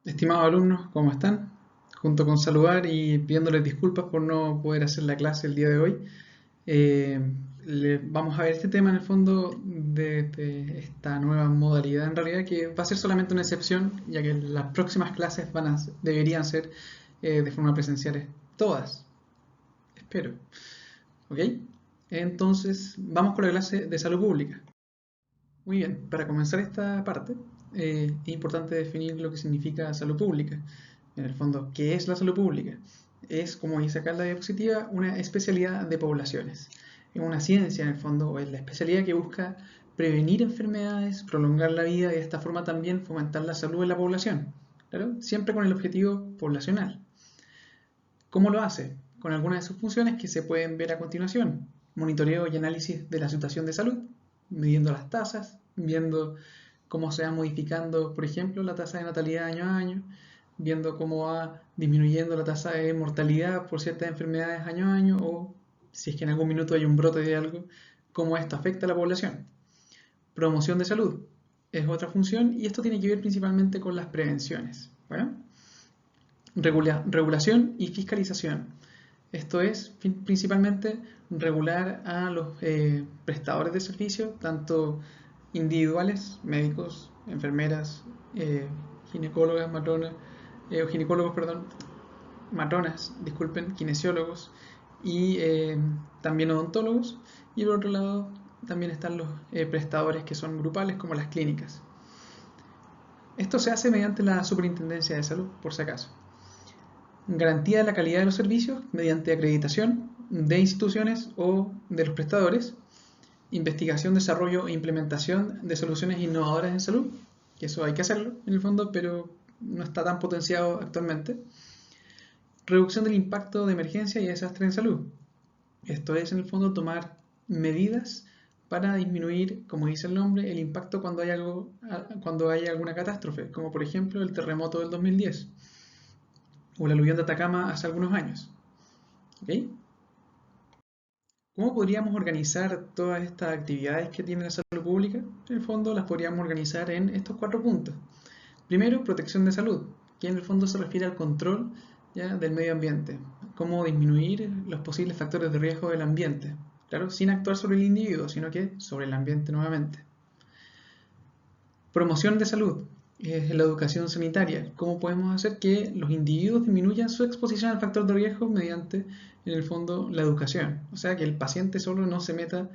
Estimados alumnos, ¿cómo están? Junto con saludar y pidiéndoles disculpas por no poder hacer la clase el día de hoy, eh, vamos a ver este tema en el fondo de esta nueva modalidad en realidad que va a ser solamente una excepción, ya que las próximas clases deberían ser de forma presenciales todas, espero. ¿Ok? Entonces, vamos con la clase de salud pública. Muy bien, para comenzar esta parte, es importante definir lo que significa salud pública. En el fondo, ¿qué es la salud pública? Es, como dice acá en la diapositiva, una especialidad de poblaciones. Es una ciencia, en el fondo, o es la especialidad que busca prevenir enfermedades, prolongar la vida y de esta forma también fomentar la salud de la población. ¿Claro? Siempre con el objetivo poblacional. ¿Cómo lo hace? Con algunas de sus funciones que se pueden ver a continuación. Monitoreo y análisis de la situación de salud, midiendo las tasas, viendo cómo se va modificando, por ejemplo, la tasa de natalidad año a año, viendo cómo va disminuyendo la tasa de mortalidad por ciertas enfermedades año a año, o si es que en algún minuto hay un brote de algo, cómo esto afecta a la población. Promoción de salud es otra función y esto tiene que ver principalmente con las prevenciones. Bueno, regulación y fiscalización. Esto es principalmente regular a los prestadores de servicio, tanto individuales, médicos, enfermeras, eh, ginecólogas, matronas, ginecólogos, perdón, matronas, disculpen, kinesiólogos y también odontólogos. Y por otro lado también están los prestadores que son grupales como las clínicas. Esto se hace mediante la Superintendencia de Salud, por si acaso. Garantía de la calidad de los servicios mediante acreditación de instituciones o de los prestadores, investigación, desarrollo e implementación de soluciones innovadoras en salud, que eso hay que hacerlo en el fondo, pero no está tan potenciado actualmente. Reducción del impacto de emergencia y desastre en salud. Esto es en el fondo tomar medidas para disminuir, como dice el nombre, el impacto cuando hay alguna catástrofe, como por ejemplo el terremoto del 2010 o el aluvión de Atacama hace algunos años. ¿Okay? ¿Cómo podríamos organizar todas estas actividades que tiene la salud pública? En el fondo las podríamos organizar en estos 4 puntos. Primero, protección de salud, que en el fondo se refiere al control, ¿ya?, del medio ambiente, cómo disminuir los posibles factores de riesgo del ambiente, claro, sin actuar sobre el individuo, sino que sobre el ambiente nuevamente. Promoción de salud, es la educación sanitaria, cómo podemos hacer que los individuos disminuyan su exposición al factor de riesgo mediante, en el fondo, la educación, o sea, que el paciente solo no se meta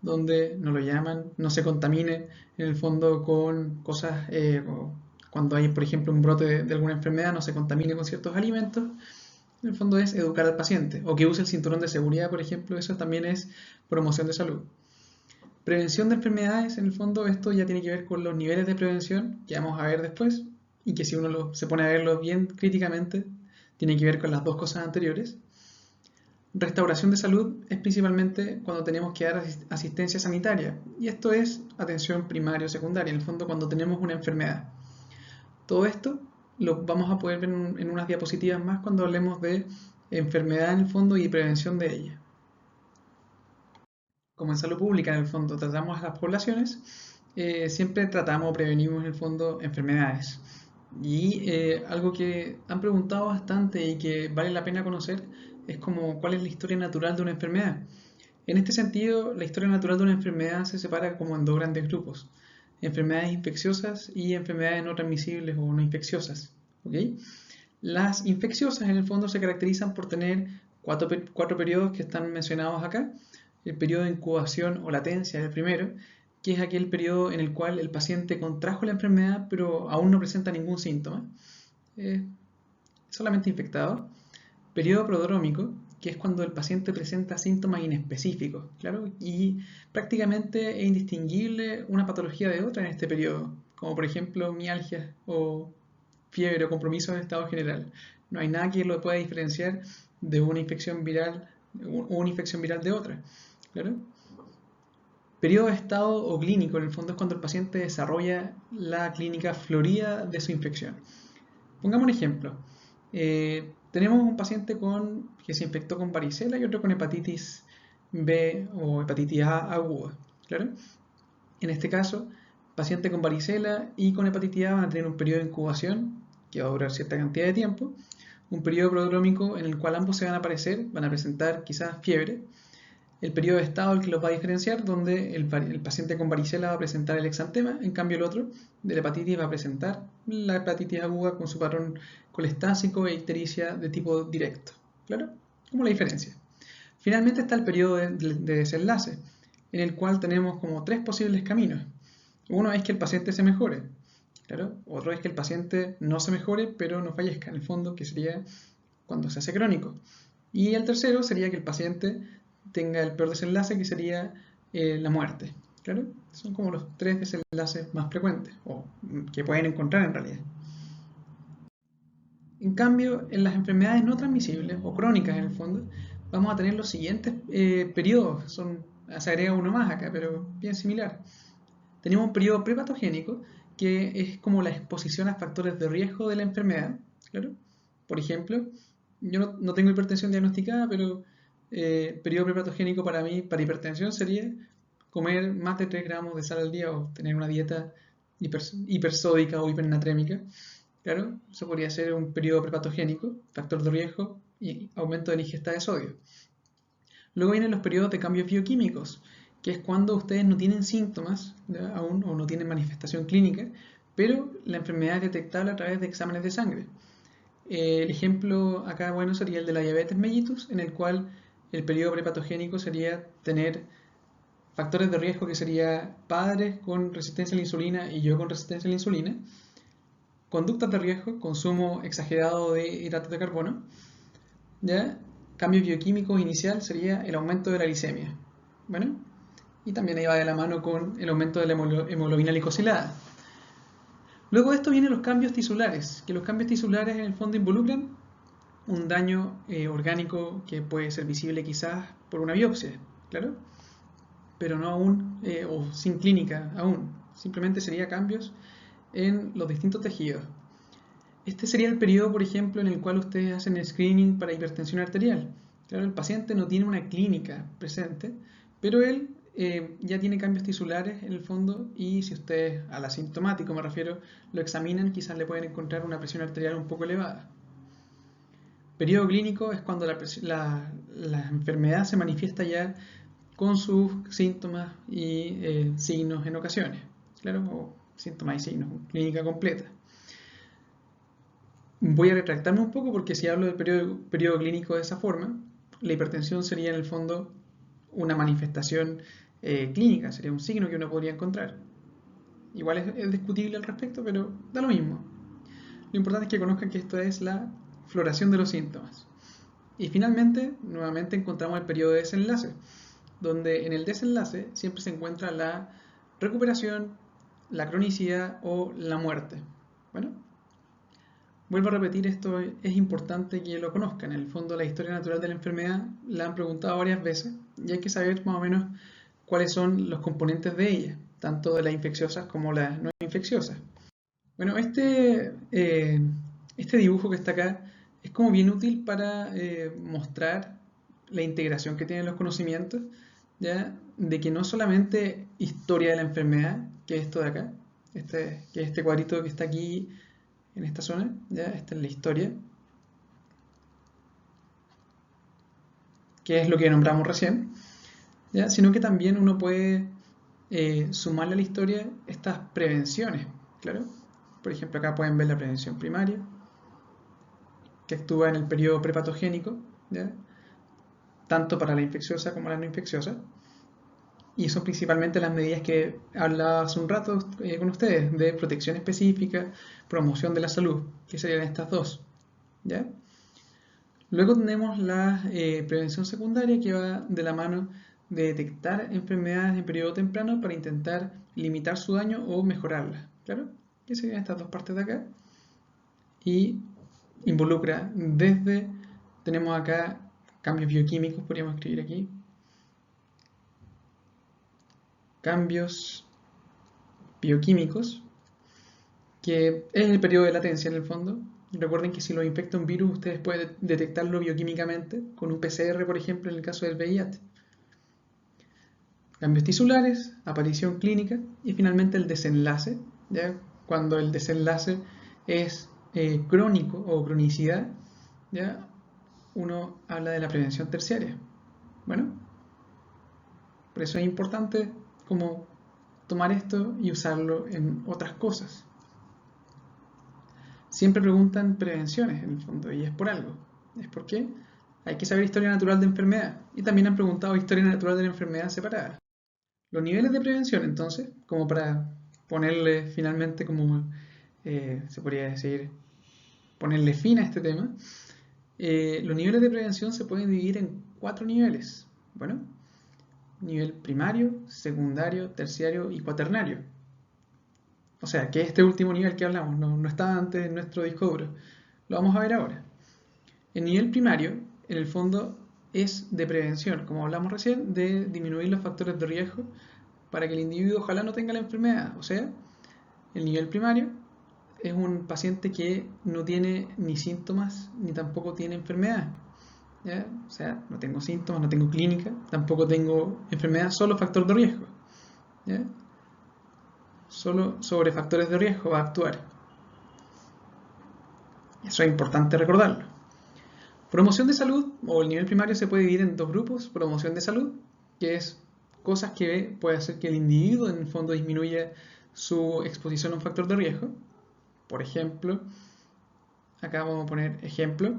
donde no lo llaman, no se contamine en el fondo con cosas, cuando hay por ejemplo un brote de alguna enfermedad, no se contamine con ciertos alimentos. En el fondo es educar al paciente, o que use el cinturón de seguridad, por ejemplo, eso también es promoción de salud. Prevención de enfermedades, en el fondo esto ya tiene que ver con los niveles de prevención que vamos a ver después, y que si uno se pone a verlo bien críticamente, tiene que ver con las dos cosas anteriores. Restauración de salud es principalmente cuando tenemos que dar asistencia sanitaria, y esto es atención primaria o secundaria, en el fondo cuando tenemos una enfermedad. Todo esto lo vamos a poder ver en unas diapositivas más cuando hablemos de enfermedad en el fondo y prevención de ella. Como en salud pública en el fondo tratamos a las poblaciones, siempre tratamos o prevenimos en el fondo enfermedades. Y algo que han preguntado bastante y que vale la pena conocer es como cuál es la historia natural de una enfermedad. En este sentido, la historia natural de una enfermedad se separa como en dos grandes grupos: enfermedades infecciosas y enfermedades no transmisibles o no infecciosas. ¿Okay? Las infecciosas en el fondo se caracterizan por tener cuatro periodos que están mencionados acá. El periodo de incubación o latencia es el primero, que es aquel periodo en el cual el paciente contrajo la enfermedad pero aún no presenta ningún síntoma, es solamente infectado. Periodo prodrómico, que es cuando el paciente presenta síntomas inespecíficos, claro, y prácticamente es indistinguible una patología de otra en este periodo, como por ejemplo mialgia o fiebre o compromiso de estado general. No hay nada que lo pueda diferenciar de una infección viral o una infección viral de otra, claro. Periodo de estado o clínico, en el fondo es cuando el paciente desarrolla la clínica florida de su infección. Pongamos un ejemplo. Tenemos un paciente que se infectó con varicela y otro con hepatitis B o hepatitis A aguda. ¿Claro? En este caso, paciente con varicela y con hepatitis A van a tener un periodo de incubación que va a durar cierta cantidad de tiempo, un periodo prodrómico en el cual ambos se van a aparecer, van a presentar quizás fiebre, el periodo de estado el que los va a diferenciar, donde el paciente con varicela va a presentar el exantema, en cambio el otro de la hepatitis va a presentar la hepatitis aguda con su patrón colestásico e ictericia de tipo directo. ¿Claro? ¿Cómo la diferencia? Finalmente está el periodo de desenlace, en el cual tenemos como tres posibles caminos. Uno es que el paciente se mejore, ¿claro? Otro es que el paciente no se mejore, pero no fallezca, en el fondo, que sería cuando se hace crónico. Y el tercero sería que el paciente tenga el peor desenlace, que sería la muerte. ¿Claro? Son como los tres desenlaces más frecuentes, o que pueden encontrar en realidad. En cambio, en las enfermedades no transmisibles, o crónicas en el fondo, vamos a tener los siguientes periodos. Se agrega uno más acá, pero bien similar. Tenemos un periodo prepatogénico, que es como la exposición a factores de riesgo de la enfermedad. ¿Claro? Por ejemplo, yo no tengo hipertensión diagnosticada, pero periodo prepatogénico para mí, para hipertensión, sería comer más de 3 gramos de sal al día o tener una dieta hipersódica o hipernatrémica. Claro, eso podría ser un periodo prepatogénico, factor de riesgo y aumento de la ingesta de sodio. Luego vienen los periodos de cambios bioquímicos, que es cuando ustedes no tienen síntomas aún o no tienen manifestación clínica, pero la enfermedad es detectable a través de exámenes de sangre. El ejemplo acá bueno sería el de la diabetes mellitus, en el cual el periodo prepatogénico sería tener factores de riesgo que sería padres con resistencia a la insulina y yo con resistencia a la insulina, conductas de riesgo, consumo exagerado de hidratos de carbono, ¿ya? Cambio bioquímico inicial sería el aumento de la glicemia, bueno, y también ahí va de la mano con el aumento de la hemoglobina glicosilada. Luego de esto vienen los cambios tisulares, que los cambios tisulares en el fondo involucran un daño orgánico que puede ser visible quizás por una biopsia, claro, pero no aún, o sin clínica aún, simplemente sería cambios en los distintos tejidos. Este sería el periodo, por ejemplo, en el cual ustedes hacen el screening para hipertensión arterial. Claro, el paciente no tiene una clínica presente, pero él ya tiene cambios tisulares en el fondo y si ustedes, al asintomático me refiero, lo examinan, quizás le pueden encontrar una presión arterial un poco elevada. Periodo clínico es cuando la enfermedad se manifiesta ya con sus síntomas y signos en ocasiones, claro, o síntomas y signos, clínica completa. Voy a retractarme un poco porque si hablo del periodo clínico de esa forma, la hipertensión sería en el fondo una manifestación clínica, sería un signo que uno podría encontrar. Igual es discutible al respecto, pero da lo mismo. Lo importante es que conozcan que esto es la floración de los síntomas. Y finalmente, nuevamente encontramos el periodo de desenlace, donde en el desenlace siempre se encuentra la recuperación, la cronicidad o la muerte. Bueno, vuelvo a repetir, esto es importante que lo conozcan. En el fondo, la historia natural de la enfermedad la han preguntado varias veces y hay que saber más o menos cuáles son los componentes de ella, tanto de las infecciosas como las no infecciosas. Bueno, este dibujo que está acá es como bien útil para mostrar la integración que tienen los conocimientos, ¿ya? De que no solamente historia de la enfermedad, que es esto de acá, que es este cuadrito que está aquí en esta zona, ¿ya? Esta es la historia, que es lo que nombramos recién, ¿ya? Sino que también uno puede sumarle a la historia estas prevenciones, claro. Por ejemplo, acá pueden ver la prevención primaria, que actúa en el periodo prepatogénico, ¿ya? Tanto para la infecciosa como la no infecciosa. Y son principalmente las medidas que hablaba hace un rato con ustedes, de protección específica, promoción de la salud, que serían estas dos, ¿ya? Luego tenemos la prevención secundaria, que va de la mano de detectar enfermedades en periodo temprano para intentar limitar su daño o mejorarlas, ¿claro? Que serían estas dos partes de acá. Y involucra tenemos acá cambios bioquímicos, podríamos escribir aquí, cambios bioquímicos, que es el periodo de latencia en el fondo. Recuerden que si lo infecta un virus, ustedes pueden detectarlo bioquímicamente con un PCR, por ejemplo, en el caso del VIH. Cambios tisulares, aparición clínica y finalmente el desenlace, ¿ya? Cuando el desenlace es crónico o cronicidad, ¿ya? Uno habla de la prevención terciaria. Bueno, por eso es importante como tomar esto y usarlo en otras cosas. Siempre preguntan prevenciones en el fondo y es por algo. ¿Es por qué? Hay que saber historia natural de enfermedad y también han preguntado historia natural de la enfermedad separada. Los niveles de prevención entonces, como para ponerle finalmente como se podría decir, ponerle fin a este tema, los niveles de prevención se pueden dividir en 4 niveles. Bueno, nivel primario, secundario, terciario y cuaternario. O sea, que este último nivel que hablamos no estaba antes en nuestro disco duro. Lo vamos a ver ahora. El nivel primario, en el fondo, es de prevención, como hablamos recién, de disminuir los factores de riesgo para que el individuo ojalá no tenga la enfermedad. O sea, el nivel primario es un paciente que no tiene ni síntomas ni tampoco tiene enfermedad. ¿Ya? O sea, no tengo síntomas, no tengo clínica, tampoco tengo enfermedad, solo factor de riesgo. ¿Ya? Solo sobre factores de riesgo va a actuar. Eso es importante recordarlo. Promoción de salud, o el nivel primario se puede dividir en 2 grupos. Promoción de salud, que es cosas que puede hacer que el individuo en el fondo disminuya su exposición a un factor de riesgo. Por ejemplo, acá vamos a poner ejemplo,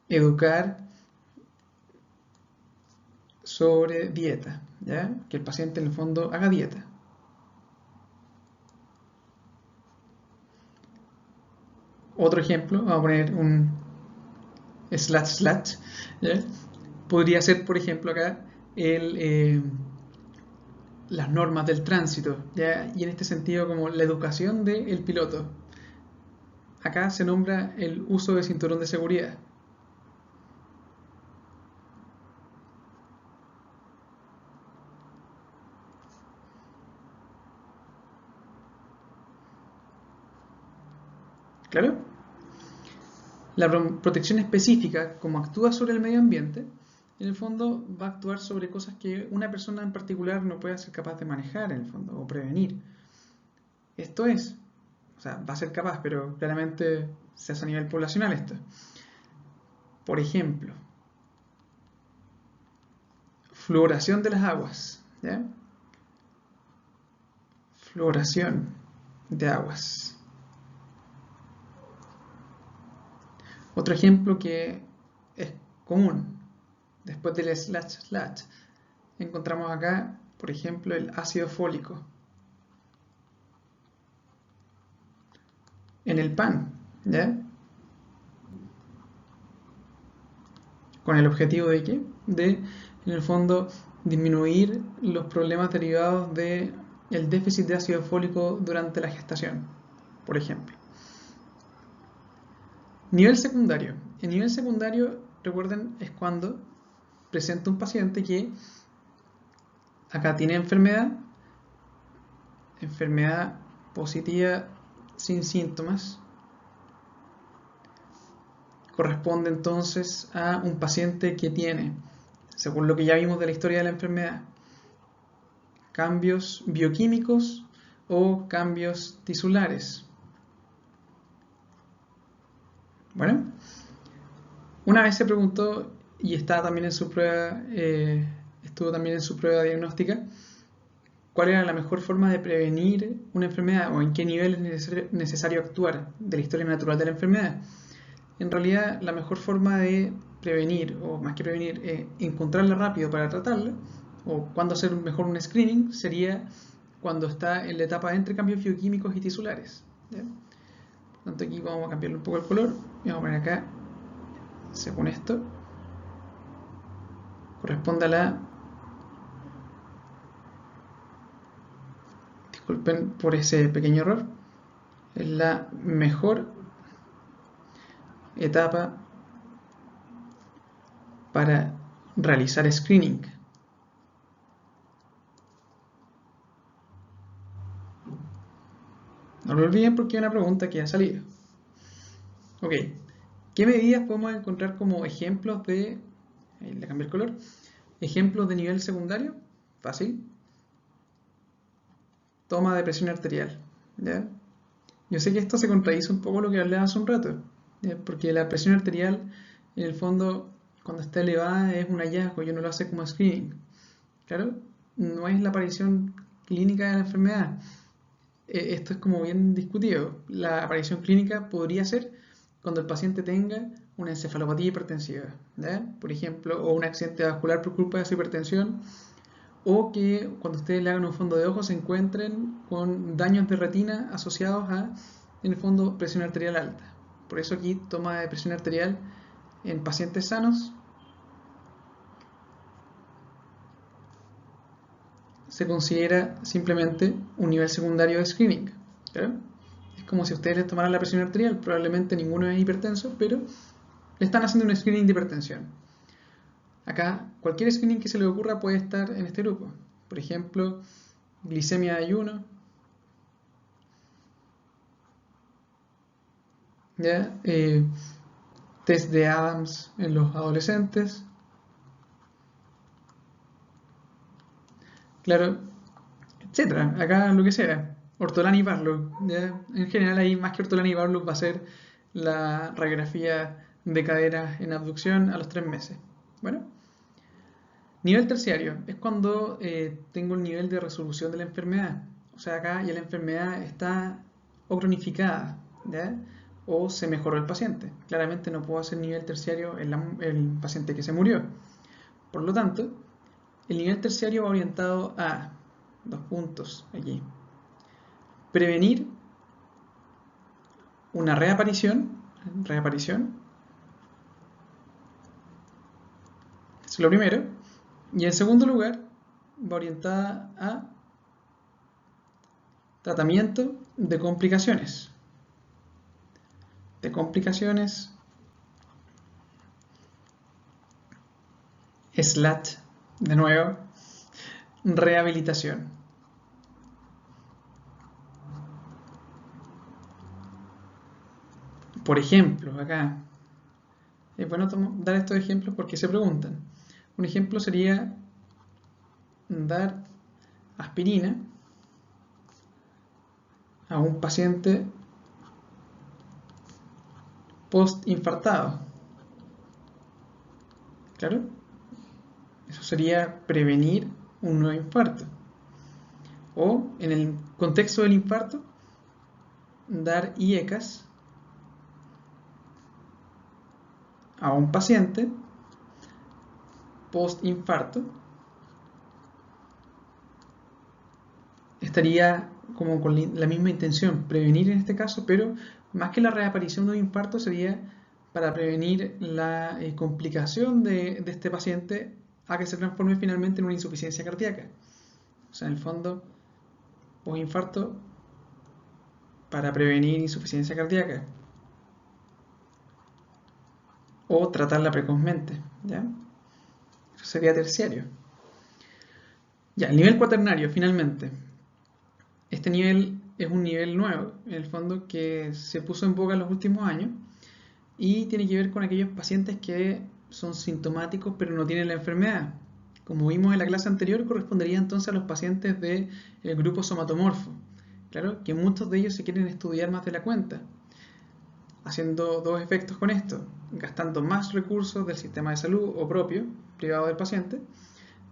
educar sobre dieta, ¿ya? Que el paciente en el fondo haga dieta. Otro ejemplo, vamos a poner un // ¿ya? Podría ser, por ejemplo, acá las normas del tránsito, ¿ya? Y en este sentido como la educación del piloto. Acá se nombra el uso de cinturón de seguridad. ¿Claro? La protección específica, como actúa sobre el medio ambiente, en el fondo va a actuar sobre cosas que una persona en particular no puede ser capaz de manejar, en el fondo, o prevenir. Esto es, o sea, va a ser capaz, pero claramente se hace a nivel poblacional esto. Por ejemplo, fluoración de las aguas, ¿ya? Fluoración de aguas. Otro ejemplo que es común, después del // encontramos acá, por ejemplo, el ácido fólico en el pan, ¿ya? ¿Con el objetivo de qué? De, en el fondo, disminuir los problemas derivados del déficit de ácido fólico durante la gestación, por ejemplo. Nivel secundario. El nivel secundario, recuerden, es cuando presenta un paciente que acá tiene enfermedad positiva sin síntomas. Corresponde entonces a un paciente que tiene, según lo que ya vimos de la historia de la enfermedad, cambios bioquímicos o cambios tisulares. Bueno, una vez se preguntó, y está también en su prueba, estuvo también en su prueba diagnóstica, cuál era la mejor forma de prevenir una enfermedad o en qué nivel es necesario actuar de la historia natural de la enfermedad. En realidad, la mejor forma de prevenir, o más que prevenir, encontrarla rápido para tratarla, o cuándo hacer mejor un screening, sería cuando está en la etapa entre cambios bioquímicos y tisulares. ¿Ya? Por tanto, aquí vamos a cambiarle un poco el color y vamos a poner acá, según esto, corresponde a la, disculpen por ese pequeño error, es la mejor etapa para realizar screening. No lo olviden porque es una pregunta que ha salido. Ok, ¿qué medidas podemos encontrar como ejemplos de, ahí le cambié el color, ejemplos de nivel secundario? Fácil. Toma de presión arterial, ¿ya? Yo sé que esto se contradice un poco lo que hablaba hace un rato, porque la presión arterial, en el fondo, cuando está elevada es un hallazgo y uno lo hace como screening. Claro, no es la aparición clínica de la enfermedad. Esto es como bien discutido. La aparición clínica podría ser cuando el paciente tenga una encefalopatía hipertensiva, ¿ya? Por ejemplo, o un accidente vascular por culpa de su hipertensión, o que cuando ustedes le hagan un fondo de ojo se encuentren con daños de retina asociados a, en el fondo, presión arterial alta. Por eso aquí toma de presión arterial en pacientes sanos se considera simplemente un nivel secundario de screening. ¿Claro? Es como si ustedes les tomaran la presión arterial, probablemente ninguno es hipertenso, pero le están haciendo un screening de hipertensión. Acá, cualquier screening que se le ocurra puede estar en este grupo. Por ejemplo, glicemia de ayuno, ¿ya? Test de Adams en los adolescentes, claro, etcétera. Acá lo que sea. Ortolani y Barlow, ¿ya? En general, ahí más que Ortolani y Barlow va a ser la radiografía de cadera en abducción a los 3 meses. Bueno, nivel terciario es cuando tengo el nivel de resolución de la enfermedad. O sea, acá ya la enfermedad está o cronificada, ¿ya? O se mejoró el paciente. Claramente no puedo hacer nivel terciario en el paciente que se murió. Por lo tanto, el nivel terciario va orientado a 2 puntos aquí. Prevenir una reaparición, es lo primero. Y en segundo lugar, va orientada a tratamiento de complicaciones. Slash, de nuevo, rehabilitación. Por ejemplo, acá, es bueno dar estos ejemplos porque se preguntan. Un ejemplo sería dar aspirina a un paciente post-infartado. ¿Claro? Eso sería prevenir un nuevo infarto. O, en el contexto del infarto, dar IECAS a un paciente post-infarto. Estaría como con la misma intención, prevenir en este caso, pero más que la reaparición de un infarto sería para prevenir la complicación de este paciente a que se transforme finalmente en una insuficiencia cardíaca. O sea, en el fondo, post-infarto para prevenir insuficiencia cardíaca o tratarla precozmente, ¿ya? Eso sería terciario. Ya, el nivel cuaternario, finalmente. Este nivel es un nivel nuevo, en el fondo, que se puso en boga en los últimos años y tiene que ver con aquellos pacientes que son sintomáticos pero no tienen la enfermedad. Como vimos en la clase anterior, correspondería entonces a los pacientes del grupo somatomorfo. Claro, que muchos de ellos se quieren estudiar más de la cuenta, haciendo 2 efectos con esto, gastando más recursos del sistema de salud o propio, privado del paciente,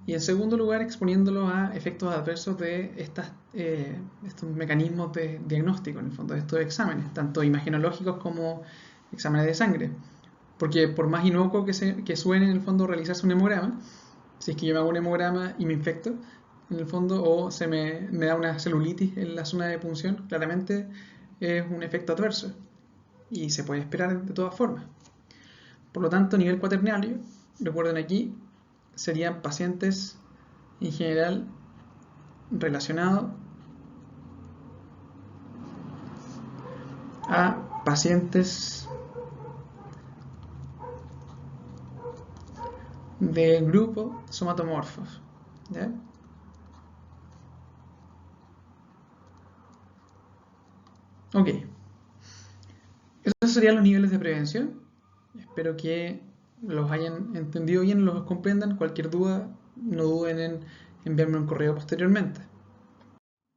y en segundo lugar exponiéndolo a efectos adversos de estos mecanismos de diagnóstico, en el fondo de estos exámenes, tanto imagenológicos como exámenes de sangre. Porque por más inocuo que suene en el fondo realizarse un hemograma, si es que yo me hago un hemograma y me infecto, en el fondo, o se me da una celulitis en la zona de punción, claramente es un efecto adverso y se puede esperar de todas formas. Por lo tanto, a nivel cuaternario, recuerden aquí, serían pacientes en general relacionados a pacientes del grupo somatomorfos, ¿ya? Ok, esos serían los niveles de prevención. Espero que los hayan entendido bien, los comprendan. Cualquier duda, no duden en enviarme un correo posteriormente.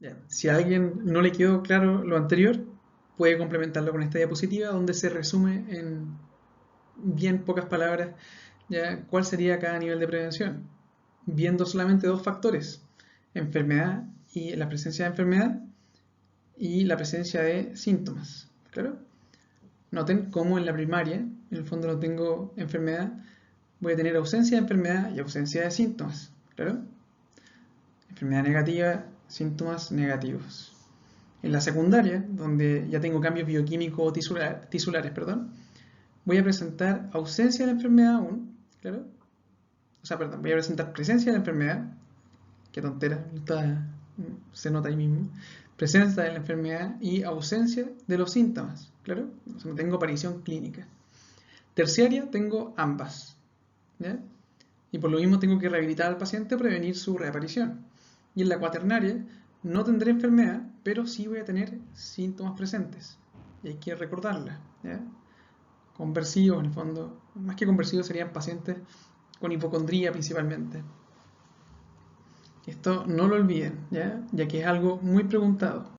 Ya. Si a alguien no le quedó claro lo anterior, puede complementarlo con esta diapositiva donde se resume en bien pocas palabras ya cuál sería cada nivel de prevención, viendo solamente dos factores, enfermedad y la presencia de enfermedad y la presencia de síntomas. ¿Claro? Noten cómo en la primaria, en el fondo no tengo enfermedad, voy a tener ausencia de enfermedad y ausencia de síntomas. ¿Claro? Enfermedad negativa, síntomas negativos. En la secundaria, donde ya tengo cambios bioquímicos tisulares, voy a presentar ausencia de la enfermedad aún, ¿claro? O sea, perdón, voy a presentar presencia de la enfermedad, qué tontera, se nota ahí mismo, presencia de la enfermedad y ausencia de los síntomas, ¿claro? O sea, no tengo aparición clínica. Terciaria tengo ambas, ¿ya? Y por lo mismo tengo que rehabilitar al paciente, prevenir su reaparición. Y en la cuaternaria no tendré enfermedad, pero sí voy a tener síntomas presentes. Y hay que recordarla, ¿ya? Conversivos, en el fondo, más que conversivos serían pacientes con hipocondría principalmente. Esto no lo olviden, ¿ya? Ya que es algo muy preguntado.